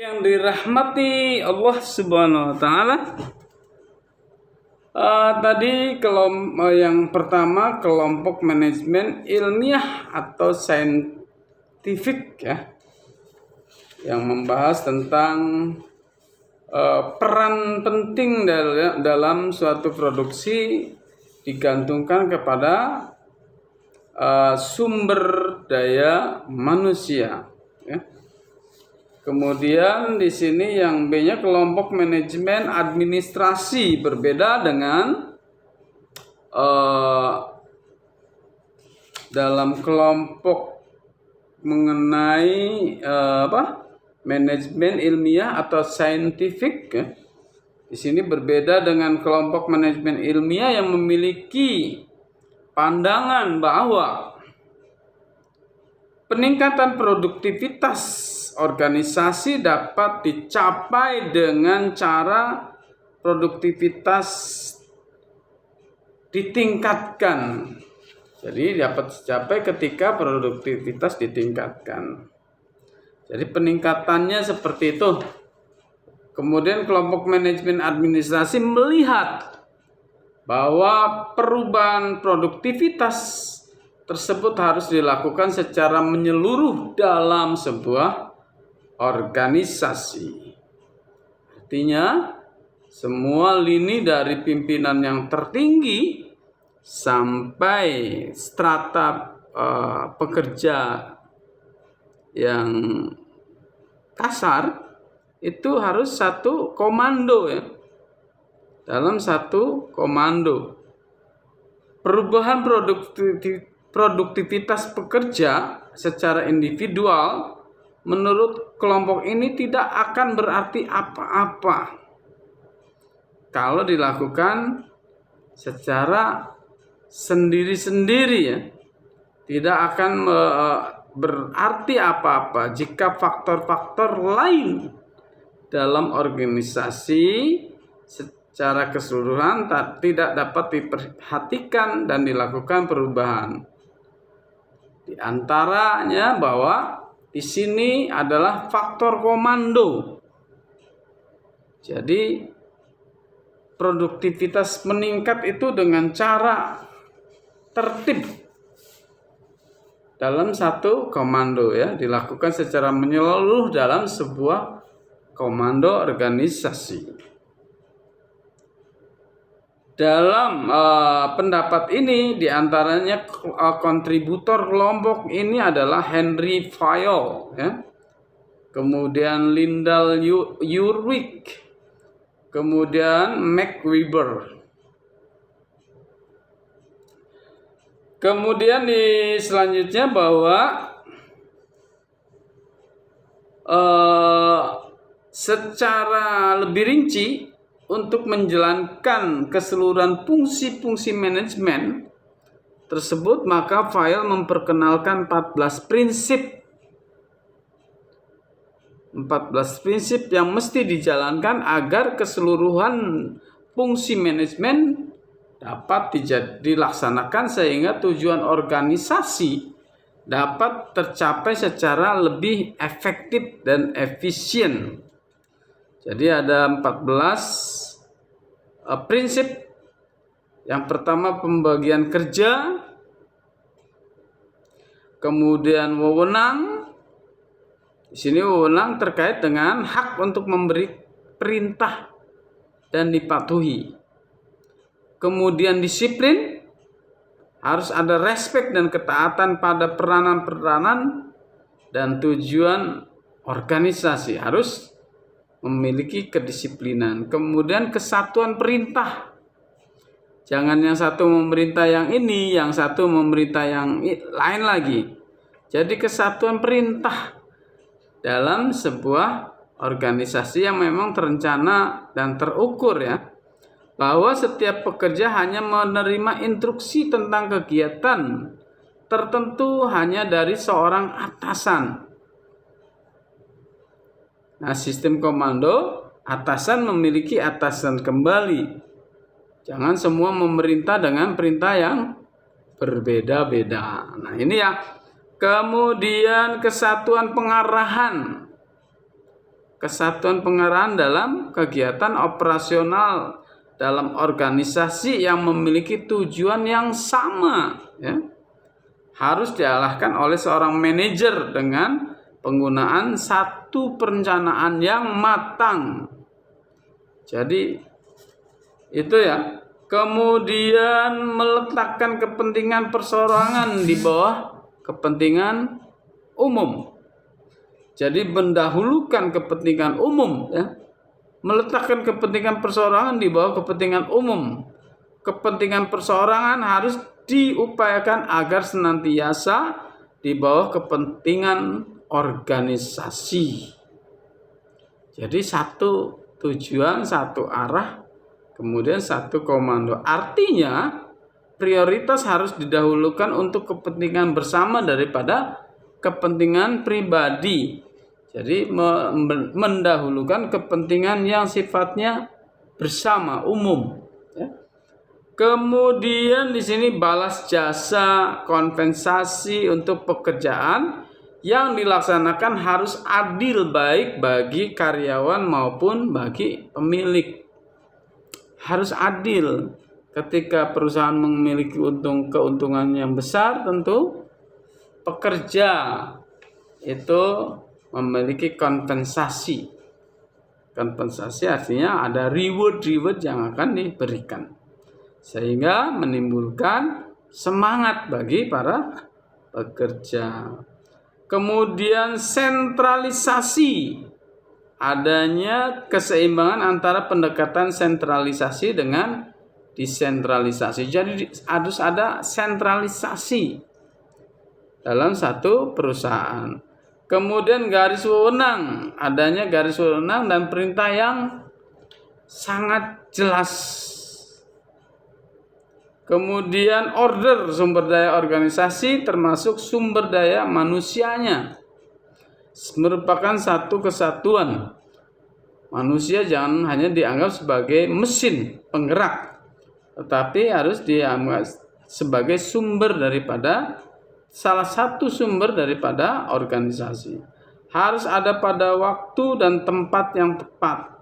Yang dirahmati Allah Subhanahu wa taala. Tadi yang pertama kelompok manajemen ilmiah atau saintifik ya, yang membahas tentang peran penting dalam suatu produksi digantungkan kepada sumber daya manusia ya. Kemudian di sini yang B-nya kelompok manajemen administrasi, berbeda dengan dalam kelompok mengenai manajemen ilmiah atau saintifik ya. Di sini berbeda dengan kelompok manajemen ilmiah yang memiliki pandangan bahwa peningkatan produktivitas organisasi dapat dicapai dengan cara produktivitas ditingkatkan. Jadi dapat dicapai ketika produktivitas ditingkatkan. Jadi peningkatannya seperti itu. Kemudian kelompok manajemen administrasi melihat bahwa perubahan produktivitas tersebut harus dilakukan secara menyeluruh dalam sebuah organisasi. Artinya semua lini dari pimpinan yang tertinggi sampai strata pekerja yang kasar itu harus satu komando ya. Dalam satu komando. Perubahan produktivitas pekerja secara individual menurut kelompok ini tidak akan berarti apa-apa kalau dilakukan secara sendiri-sendiri ya. Tidak akan berarti apa-apa jika faktor-faktor lain dalam organisasi secara keseluruhan tidak dapat diperhatikan dan dilakukan perubahan. Di antaranya bahwa di sini adalah faktor komando. Jadi produktivitas meningkat itu dengan cara tertib dalam satu komando ya, dilakukan secara menyeluruh dalam sebuah komando organisasi. Dalam pendapat ini diantaranya kontributor kelompok ini adalah Henry Fayol ya. Kemudian Lyndall Urwig, kemudian Max Weber. Kemudian di selanjutnya bahwa secara lebih rinci untuk menjalankan keseluruhan fungsi-fungsi manajemen tersebut, maka Fayol memperkenalkan 14 prinsip yang mesti dijalankan agar keseluruhan fungsi manajemen dapat dilaksanakan sehingga tujuan organisasi dapat tercapai secara lebih efektif dan efisien. Jadi ada 14 prinsip. Yang pertama pembagian kerja, kemudian wewenang. Di sini wewenang terkait dengan hak untuk memberi perintah dan dipatuhi. Kemudian disiplin, harus ada respek dan ketaatan pada peranan-peranan dan tujuan organisasi, harus memiliki kedisiplinan. Kemudian kesatuan perintah. Jangan yang satu memerintah yang ini, yang satu memerintah yang lain lagi. Jadi kesatuan perintah dalam sebuah organisasi yang memang terencana dan terukur ya. Bahwa setiap pekerja hanya menerima instruksi tentang kegiatan tertentu hanya dari seorang atasan. Nah, sistem komando, atasan memiliki atasan kembali. Jangan semua memerintah dengan perintah yang berbeda-beda. Nah, ini ya. Kemudian kesatuan pengarahan. kesatuan pengarahan dalam kegiatan operasional dalam organisasi yang memiliki tujuan yang sama, ya, harus diarahkan oleh seorang manajer dengan penggunaan satu perencanaan yang matang. Jadi itu ya. Kemudian meletakkan kepentingan perseorangan di bawah kepentingan umum. Jadi mendahulukan kepentingan umum, ya. Meletakkan kepentingan perseorangan di bawah kepentingan umum. Kepentingan perseorangan harus diupayakan agar senantiasa di bawah kepentingan organisasi. Jadi satu tujuan, satu arah, kemudian satu komando. Artinya prioritas harus didahulukan untuk kepentingan bersama daripada kepentingan pribadi. Jadi mendahulukan kepentingan yang sifatnya bersama, umum, ya. Kemudian di sini balas jasa, kompensasi untuk pekerjaan yang dilaksanakan harus adil baik bagi karyawan maupun bagi pemilik. Harus adil. Ketika perusahaan memiliki keuntungan yang besar, tentu pekerja itu memiliki kompensasi. Kompensasi artinya ada reward yang akan diberikan, sehingga menimbulkan semangat bagi para pekerja. Kemudian sentralisasi, adanya keseimbangan antara pendekatan sentralisasi dengan desentralisasi. Jadi harus ada sentralisasi dalam satu perusahaan. Kemudian garis wewenang, adanya garis wewenang dan perintah yang sangat jelas. Kemudian order, sumber daya organisasi termasuk sumber daya manusianya merupakan satu kesatuan. Manusia jangan hanya dianggap sebagai mesin penggerak, tetapi harus dianggap sebagai sumber daripada salah satu sumber daripada organisasi. Harus ada pada waktu dan tempat yang tepat.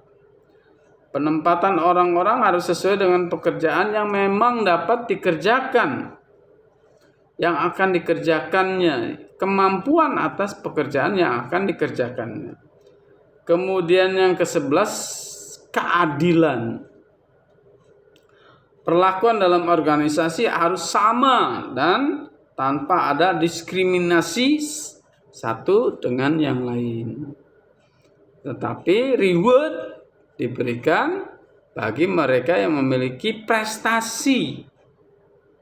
Penempatan orang-orang harus sesuai dengan pekerjaan yang memang dapat dikerjakan, yang akan dikerjakannya, kemampuan atas pekerjaan yang akan dikerjakannya. Kemudian yang ke-11, keadilan. Perlakuan dalam organisasi harus sama dan tanpa ada diskriminasi satu dengan yang lain. Tetapi reward diberikan bagi mereka yang memiliki prestasi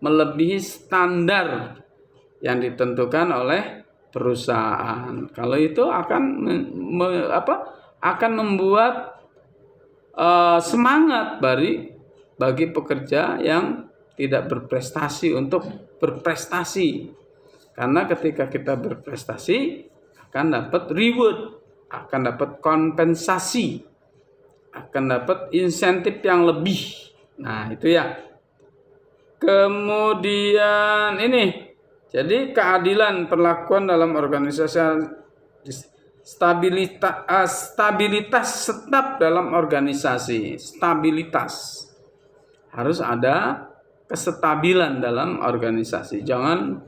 melebihi standar yang ditentukan oleh perusahaan. Kalau itu akan membuat semangat bagi pekerja yang tidak berprestasi untuk berprestasi. Karena ketika kita berprestasi akan dapat reward, akan dapat kompensasi, akan dapat insentif yang lebih. Nah, itu ya. Kemudian ini, jadi keadilan perlakuan dalam organisasi, stabilitas staf dalam organisasi, stabilitas. Harus ada kestabilan dalam organisasi. Jangan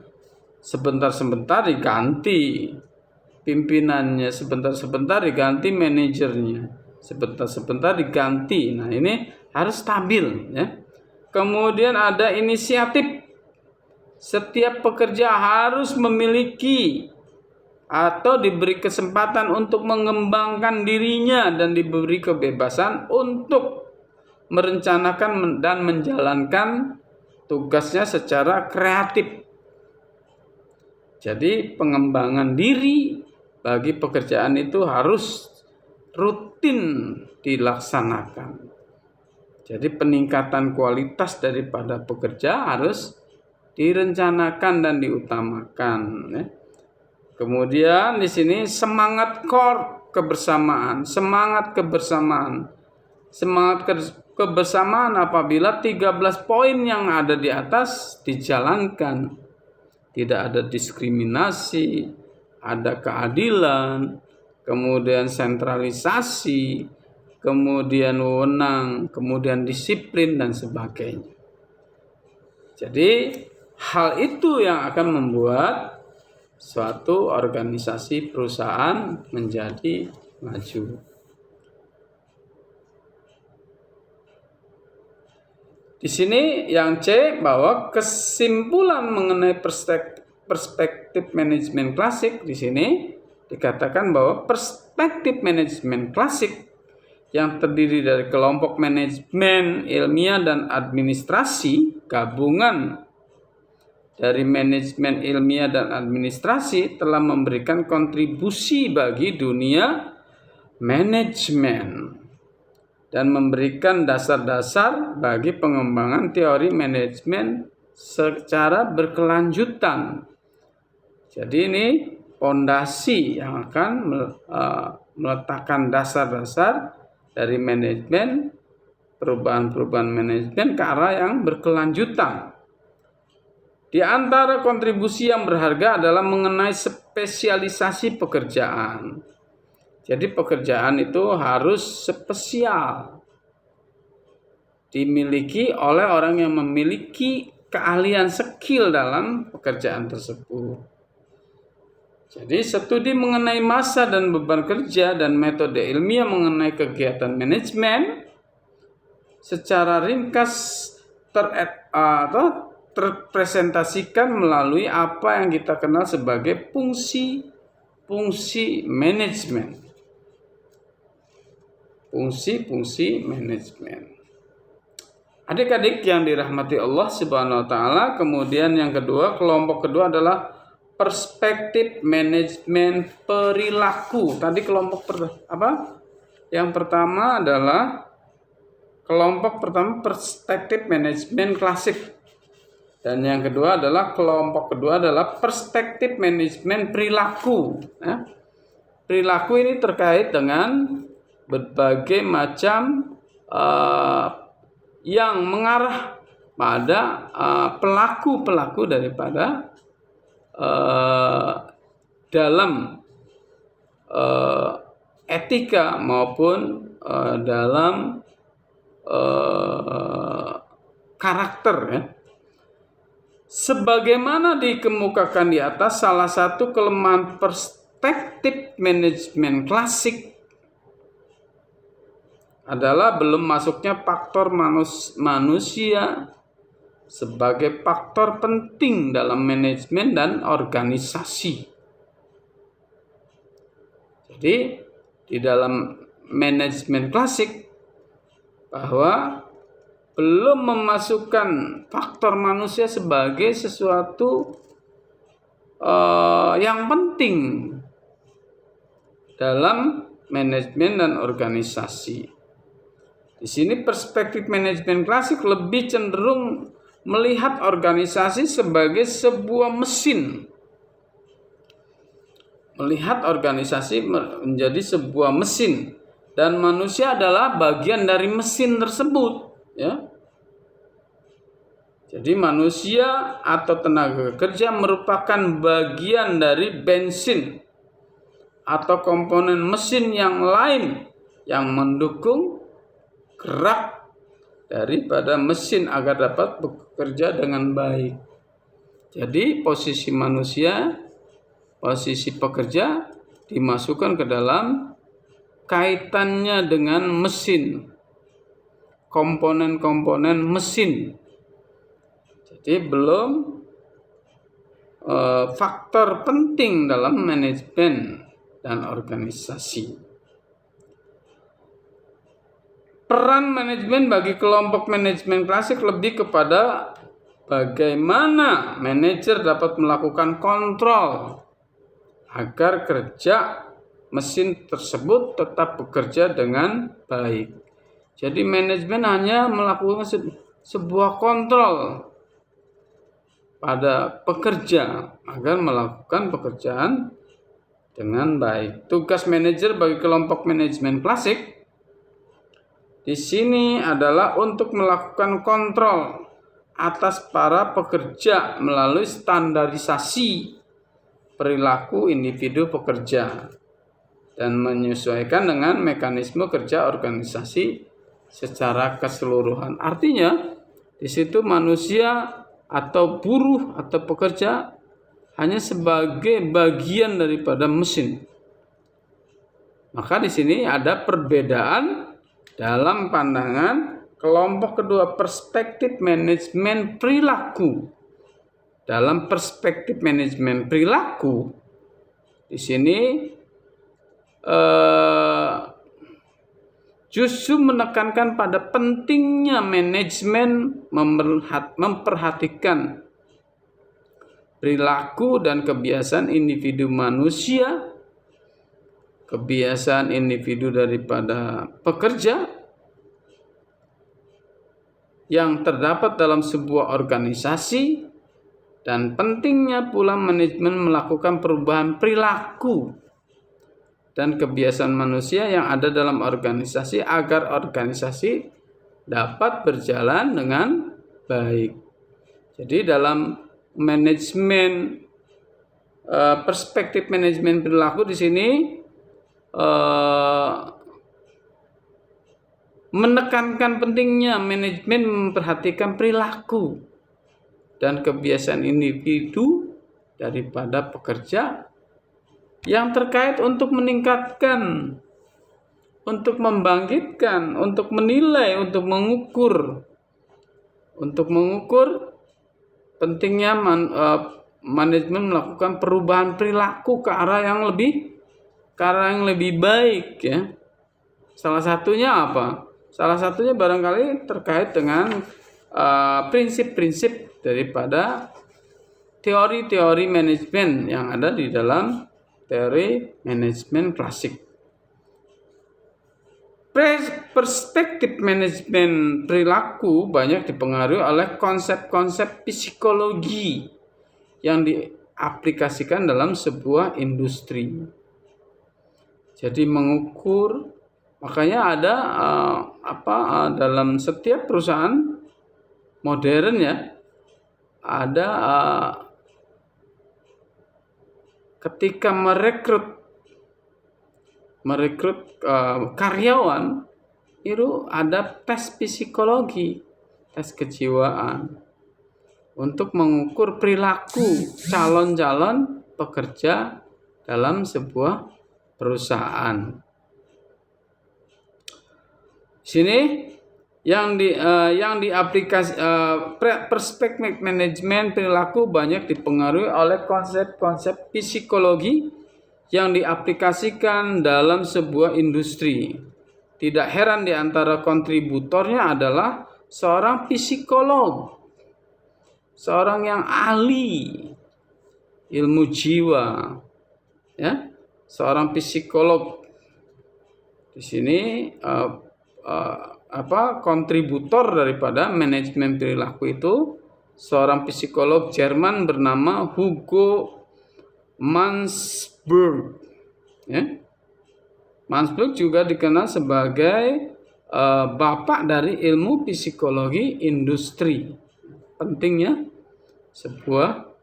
sebentar-sebentar diganti pimpinannya, sebentar-sebentar diganti manajernya, sebentar-sebentar diganti. Nah, ini harus stabil, ya. Kemudian ada inisiatif. Setiap pekerja harus memiliki atau diberi kesempatan untuk mengembangkan dirinya dan diberi kebebasan untuk merencanakan dan menjalankan tugasnya secara kreatif. Jadi pengembangan diri bagi pekerjaan itu harus rutin dilaksanakan. Jadi peningkatan kualitas daripada pekerja harus direncanakan dan diutamakan, ya. Kemudian di sini semangat core kebersamaan, semangat kebersamaan. Semangat kebersamaan apabila 13 poin yang ada di atas dijalankan. Tidak ada diskriminasi, ada keadilan, kemudian sentralisasi, kemudian wewenang, kemudian disiplin dan sebagainya. Jadi hal itu yang akan membuat suatu organisasi perusahaan menjadi maju. Di sini yang C, bahwa kesimpulan mengenai perspektif manajemen klasik, di sini dikatakan bahwa perspektif manajemen klasik yang terdiri dari kelompok manajemen ilmiah dan administrasi, gabungan dari manajemen ilmiah dan administrasi, telah memberikan kontribusi bagi dunia manajemen dan memberikan dasar-dasar bagi pengembangan teori manajemen secara berkelanjutan. Jadi ini fondasi yang akan meletakkan dasar-dasar dari manajemen, perubahan-perubahan manajemen ke arah yang berkelanjutan. Di antara kontribusi yang berharga adalah mengenai spesialisasi pekerjaan. Jadi pekerjaan itu harus spesial, dimiliki oleh orang yang memiliki keahlian skill dalam pekerjaan tersebut. Jadi studi mengenai massa dan beban kerja dan metode ilmiah mengenai kegiatan manajemen secara ringkas terpresentasikan melalui apa yang kita kenal sebagai fungsi manajemen. Fungsi manajemen. Adik-adik yang dirahmati Allah Subhanahu wa taala, kemudian yang kedua, kelompok kedua adalah perspektif manajemen perilaku. Tadi kelompok Yang pertama adalah kelompok pertama perspektif manajemen klasik. Dan yang kedua adalah kelompok kedua adalah perspektif manajemen perilaku. Perilaku ini terkait dengan berbagai macam yang mengarah pada pelaku-pelaku daripada dalam etika maupun dalam karakter, ya. Sebagaimana dikemukakan di atas, salah satu kelemahan perspektif manajemen klasik adalah belum masuknya faktor manusia sebagai faktor penting dalam manajemen dan organisasi. Jadi di dalam manajemen klasik bahwa belum memasukkan faktor manusia sebagai sesuatu yang penting dalam manajemen dan organisasi. Di sini perspektif manajemen klasik lebih cenderung melihat organisasi sebagai sebuah mesin. Melihat organisasi menjadi sebuah mesin dan manusia adalah bagian dari mesin tersebut, ya. Jadi manusia atau tenaga kerja merupakan bagian dari bensin atau komponen mesin yang lain yang mendukung gerak daripada mesin agar dapat bekerja dengan baik. Jadi posisi manusia, posisi pekerja dimasukkan ke dalam kaitannya dengan mesin, komponen-komponen mesin. Jadi belum faktor penting dalam manajemen dan organisasi. Peran manajemen bagi kelompok manajemen klasik lebih kepada bagaimana manajer dapat melakukan kontrol agar kerja mesin tersebut tetap bekerja dengan baik. Jadi manajemen hanya melakukan sebuah kontrol pada pekerja agar melakukan pekerjaan dengan baik. Tugas manajer bagi kelompok manajemen klasik di sini adalah untuk melakukan kontrol atas para pekerja melalui standarisasi perilaku individu pekerja. dan menyesuaikan dengan mekanisme kerja organisasi secara keseluruhan. Artinya, di situ manusia atau buruh atau pekerja hanya sebagai bagian daripada mesin. Maka di sini ada perbedaan dalam pandangan kelompok kedua, perspektif manajemen perilaku. Dalam perspektif manajemen perilaku, di sini justru menekankan pada pentingnya manajemen memperhatikan perilaku dan kebiasaan individu manusia, kebiasaan individu daripada pekerja yang terdapat dalam sebuah organisasi, dan pentingnya pula manajemen melakukan perubahan perilaku dan kebiasaan manusia yang ada dalam organisasi agar organisasi dapat berjalan dengan baik. Jadi dalam manajemen perspektif manajemen perilaku di sini menekankan pentingnya manajemen memperhatikan perilaku dan kebiasaan individu daripada pekerja yang terkait untuk meningkatkan, untuk membangkitkan, untuk menilai, untuk mengukur pentingnya manajemen melakukan perubahan perilaku ke arah yang lebih baik, ya. Salah satunya apa? Salah satunya barangkali terkait dengan prinsip-prinsip daripada teori-teori manajemen yang ada di dalam teori manajemen klasik. Perspektif manajemen perilaku banyak dipengaruhi oleh konsep-konsep psikologi yang diaplikasikan dalam sebuah industri. Jadi mengukur, makanya ada dalam setiap perusahaan modern, ya, ada ketika merekrut karyawan itu ada tes psikologi, tes kejiwaan untuk mengukur perilaku calon-calon pekerja dalam sebuah perusahaan. Sini yang diaplikasi perspektif manajemen perilaku banyak dipengaruhi oleh konsep-konsep psikologi yang diaplikasikan dalam sebuah industri. Tidak heran di antara kontributornya adalah seorang psikolog, seorang yang ahli ilmu jiwa, ya, seorang psikolog. Di sini kontributor daripada manajemen perilaku itu seorang psikolog Jerman bernama Hugo Mansberg, ya. Mansberg juga dikenal sebagai bapak dari ilmu psikologi industri. Pentingnya sebuah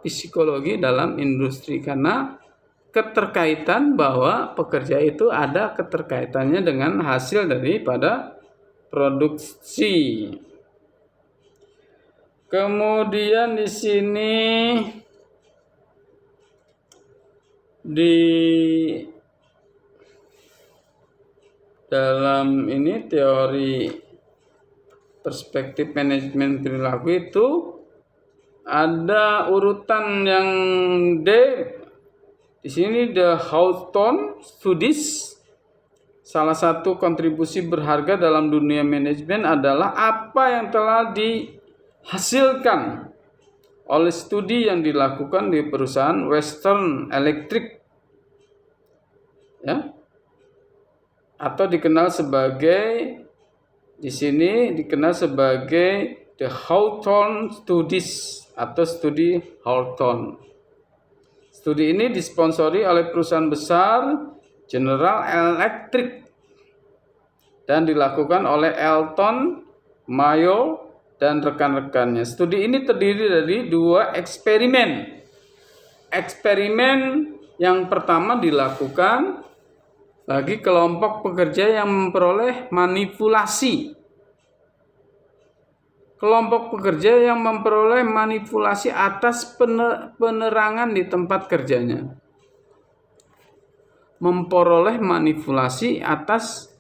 psikologi dalam industri, karena keterkaitan bahwa pekerja itu ada keterkaitannya dengan hasil daripada produksi. Kemudian di sini di dalam ini teori perspektif manajemen perilaku itu ada urutan yang D. Di sini The Hawthorne Studies. Salah satu kontribusi berharga dalam dunia manajemen adalah apa yang telah dihasilkan oleh studi yang dilakukan di perusahaan Western Electric, ya, atau dikenal sebagai The Hawthorne Studies atau studi Hawthorne. Studi ini disponsori oleh perusahaan besar General Electric dan dilakukan oleh Elton Mayo dan rekan-rekannya. Studi ini terdiri dari 2 eksperimen Yang pertama dilakukan bagi kelompok pekerja yang memperoleh manipulasi. Kelompok pekerja yang memperoleh manipulasi atas penerangan di tempat kerjanya. Memperoleh manipulasi atas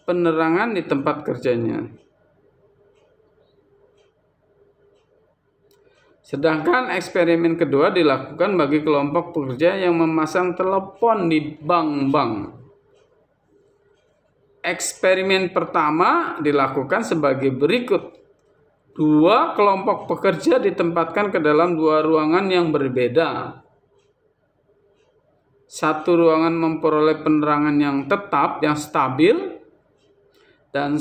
penerangan di tempat kerjanya. Sedangkan eksperimen kedua dilakukan bagi kelompok pekerja yang memasang telepon di bank-bank. Eksperimen pertama dilakukan sebagai berikut. 2 kelompok pekerja ditempatkan ke dalam 2 ruangan yang berbeda. Satu ruangan memperoleh penerangan yang tetap, yang stabil, dan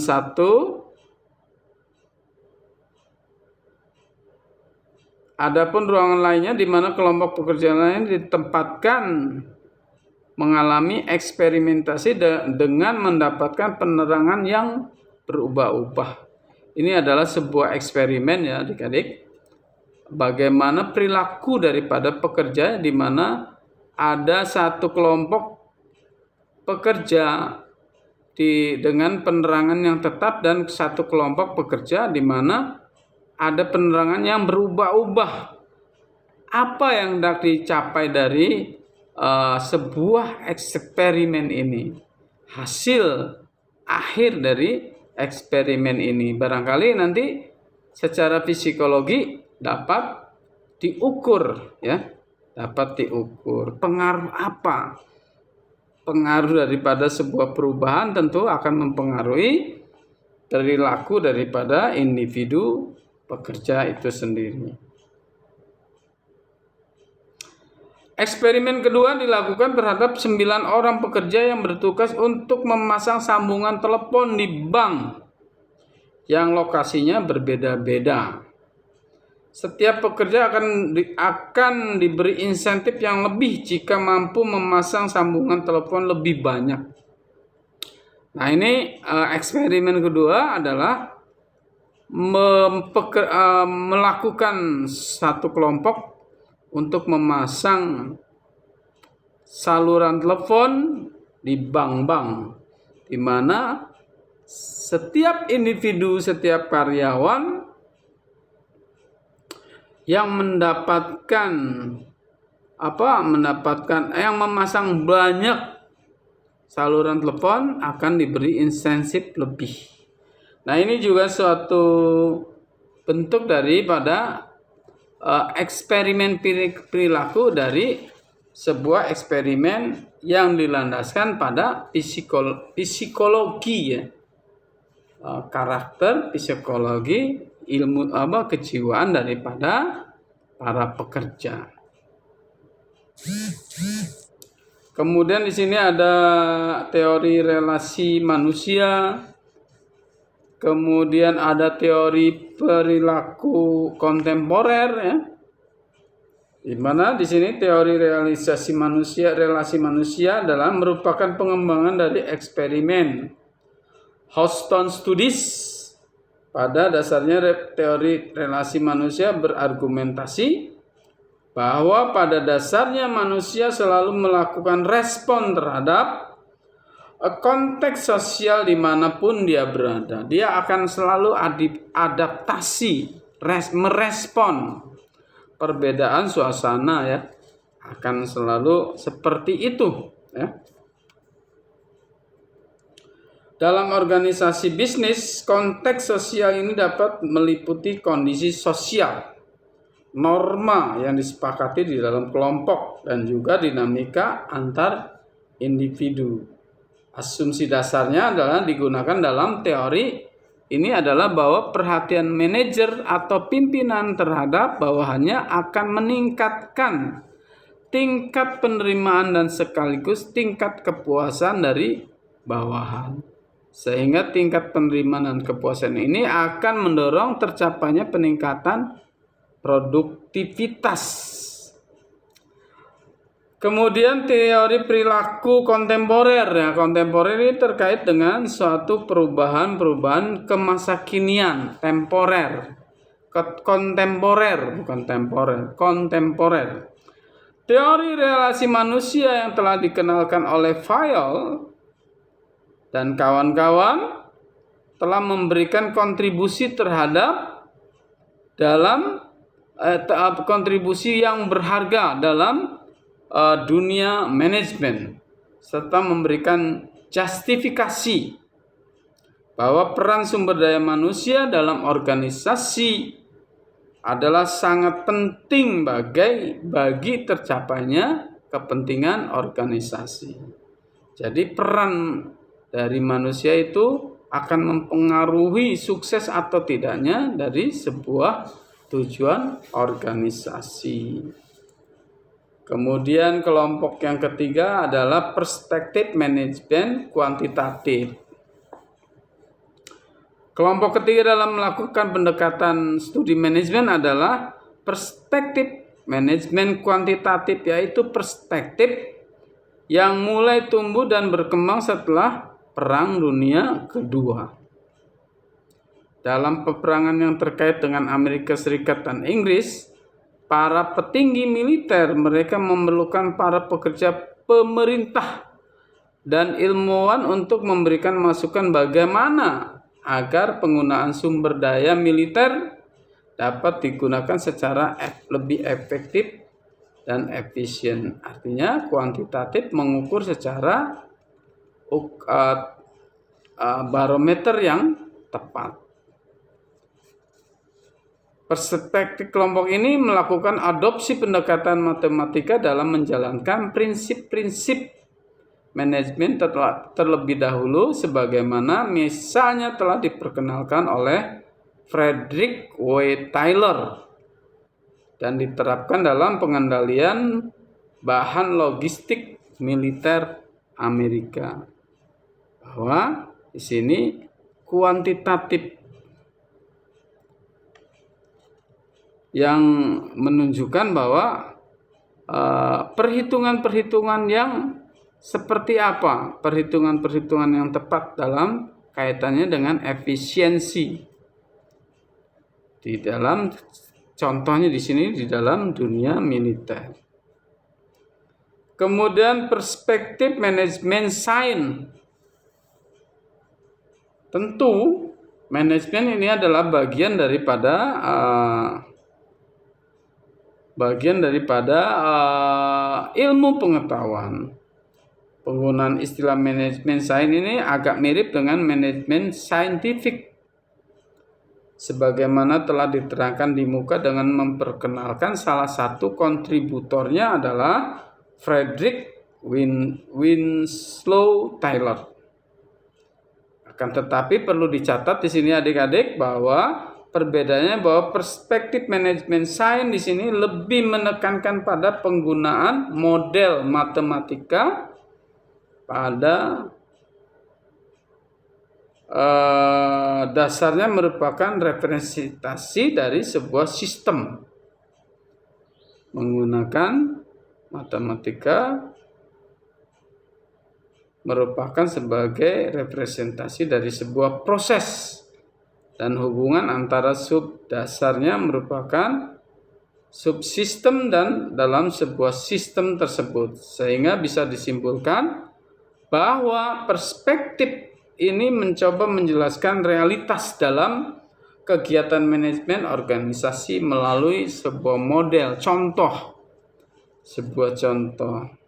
adapun ruangan lainnya di mana kelompok pekerja lain ditempatkan mengalami eksperimentasi dengan mendapatkan penerangan yang berubah-ubah. Ini adalah sebuah eksperimen ya adik-adik. Bagaimana perilaku daripada pekerja di mana ada satu kelompok pekerja dengan penerangan yang tetap dan satu kelompok pekerja di mana ada penerangan yang berubah-ubah. Apa yang hendak dicapai dari sebuah eksperimen ini? Hasil akhir dari eksperimen ini barangkali nanti secara psikologi dapat diukur ya. Dapat diukur pengaruh apa? Pengaruh daripada sebuah perubahan tentu akan mempengaruhi perilaku daripada individu pekerja itu sendiri. Eksperimen kedua dilakukan terhadap 9 orang pekerja yang bertugas untuk memasang sambungan telepon di bank yang lokasinya berbeda-beda. Setiap pekerja akan diberi insentif yang lebih jika mampu memasang sambungan telepon lebih banyak. Nah, ini eksperimen kedua adalah melakukan satu kelompok untuk memasang saluran telepon di bank-bank, di mana setiap individu, setiap karyawan yang yang memasang banyak saluran telepon akan diberi insentif lebih. Nah, ini juga suatu bentuk daripada eksperimen perilaku dari sebuah eksperimen yang dilandaskan pada psikologi ya. Karakter, psikologi, ilmu kejiwaan daripada para pekerja. Kemudian di sini ada teori relasi manusia. Kemudian ada teori perilaku kontemporer ya. Di mana di sini teori relasi manusia adalah merupakan pengembangan dari eksperimen Houston Studies. Pada dasarnya teori relasi manusia berargumentasi bahwa pada dasarnya manusia selalu melakukan respon terhadap konteks sosial dimanapun dia berada. Dia akan selalu adaptasi, merespon perbedaan suasana ya. Akan selalu seperti itu ya. Dalam organisasi bisnis, konteks sosial ini dapat meliputi kondisi sosial, norma yang disepakati di dalam kelompok, dan juga dinamika antar individu. Asumsi dasarnya adalah digunakan dalam teori ini adalah bahwa perhatian manajer atau pimpinan terhadap bawahannya akan meningkatkan tingkat penerimaan dan sekaligus tingkat kepuasan dari bawahan. Sehingga tingkat penerimaan dan kepuasan ini akan mendorong tercapainya peningkatan produktivitas. Kemudian teori perilaku kontemporer ya. Kontemporer ini terkait dengan suatu perubahan ke masa kinian, temporer. Kontemporer, bukan temporer, kontemporer. Teori relasi manusia yang telah dikenalkan oleh Fayol dan kawan-kawan telah memberikan kontribusi terhadap kontribusi yang berharga dalam dunia manajemen, serta memberikan justifikasi bahwa peran sumber daya manusia dalam organisasi adalah sangat penting bagi tercapainya kepentingan organisasi. Jadi peran dari manusia itu akan mempengaruhi sukses atau tidaknya dari sebuah tujuan organisasi. Kemudian kelompok yang ketiga adalah perspektif manajemen kuantitatif. Kelompok ketiga dalam melakukan pendekatan studi manajemen adalah perspektif manajemen kuantitatif, yaitu perspektif yang mulai tumbuh dan berkembang setelah Perang Dunia Kedua. Dalam peperangan yang terkait dengan Amerika Serikat dan Inggris, para petinggi militer mereka memerlukan para pekerja pemerintah dan ilmuwan untuk memberikan masukan bagaimana agar penggunaan sumber daya militer dapat digunakan secara lebih efektif dan efisien. Artinya kuantitatif mengukur secara barometer yang tepat. Perspektif kelompok ini melakukan adopsi pendekatan matematika dalam menjalankan prinsip-prinsip manajemen terlebih dahulu, sebagaimana misalnya telah diperkenalkan oleh Frederick W. Taylor dan diterapkan dalam pengendalian bahan logistik militer Amerika. Bahwa di sini kuantitatif yang menunjukkan bahwa perhitungan-perhitungan yang seperti apa, perhitungan-perhitungan yang tepat dalam kaitannya dengan efisiensi. Di dalam contohnya di sini di dalam dunia militer. Kemudian perspektif manajemen sains. Tentu manajemen ini adalah bagian daripada ilmu pengetahuan. Penggunaan istilah manajemen sains ini agak mirip dengan manajemen saintifik, sebagaimana telah diterangkan di muka dengan memperkenalkan salah satu kontributornya adalah Frederick Winslow Taylor. Akan tetapi perlu dicatat di sini adik-adik bahwa perbedaannya bahwa perspektif manajemen sains di sini lebih menekankan pada penggunaan model matematika pada dasarnya merupakan representasi dari sebuah sistem. Menggunakan matematika merupakan sebagai representasi dari sebuah proses, dan hubungan antara sub dasarnya merupakan subsistem dan dalam sebuah sistem tersebut, sehingga bisa disimpulkan bahwa perspektif ini mencoba menjelaskan realitas dalam kegiatan manajemen organisasi melalui sebuah model sebuah contoh.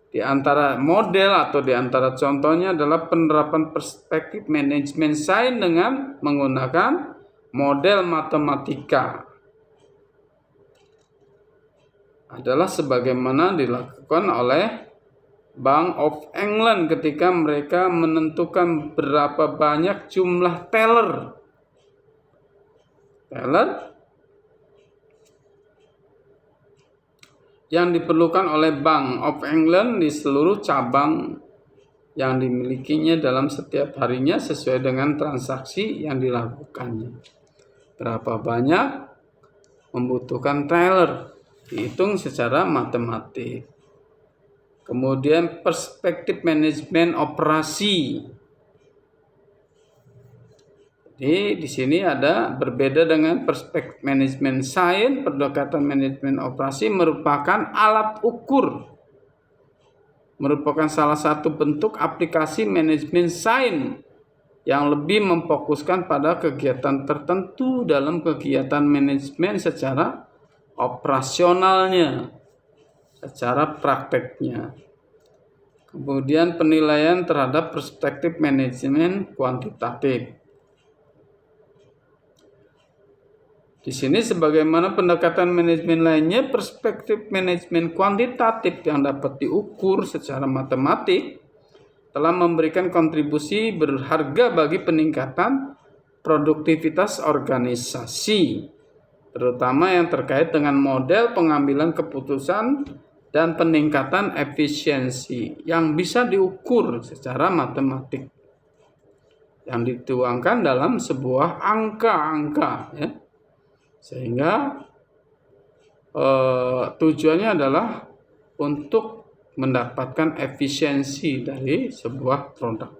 Di antara model atau di antara contohnya adalah penerapan perspektif manajemen sains dengan menggunakan model matematika. Adalah sebagaimana dilakukan oleh Bank of England ketika mereka menentukan berapa banyak jumlah teller yang diperlukan oleh Bank of England di seluruh cabang yang dimilikinya dalam setiap harinya sesuai dengan transaksi yang dilakukannya. Berapa banyak membutuhkan teller dihitung secara matematik. Kemudian perspektif manajemen operasi. Jadi di sini ada berbeda dengan perspektif manajemen sains, pendekatan manajemen operasi merupakan alat ukur, merupakan salah satu bentuk aplikasi manajemen sains yang lebih memfokuskan pada kegiatan tertentu dalam kegiatan manajemen secara operasionalnya, secara prakteknya. Kemudian penilaian terhadap perspektif manajemen kuantitatif. Di sini sebagaimana pendekatan manajemen lainnya, perspektif manajemen kuantitatif yang dapat diukur secara matematik telah memberikan kontribusi berharga bagi peningkatan produktivitas organisasi, terutama yang terkait dengan model pengambilan keputusan dan peningkatan efisiensi yang bisa diukur secara matematik, yang dituangkan dalam sebuah angka-angka, ya. Sehingga tujuannya adalah untuk mendapatkan efisiensi dari sebuah produk.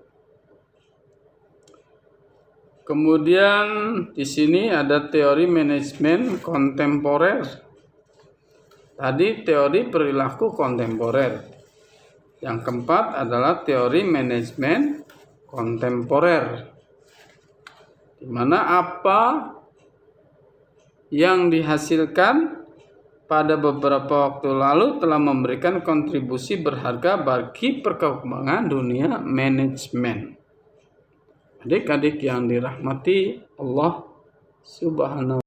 Kemudian di sini ada teori manajemen kontemporer. Tadi teori perilaku kontemporer. Yang keempat adalah teori manajemen kontemporer, di mana apa yang dihasilkan pada beberapa waktu lalu telah memberikan kontribusi berharga bagi perkembangan dunia manajemen. Adik-adik yang dirahmati Allah Subhanahu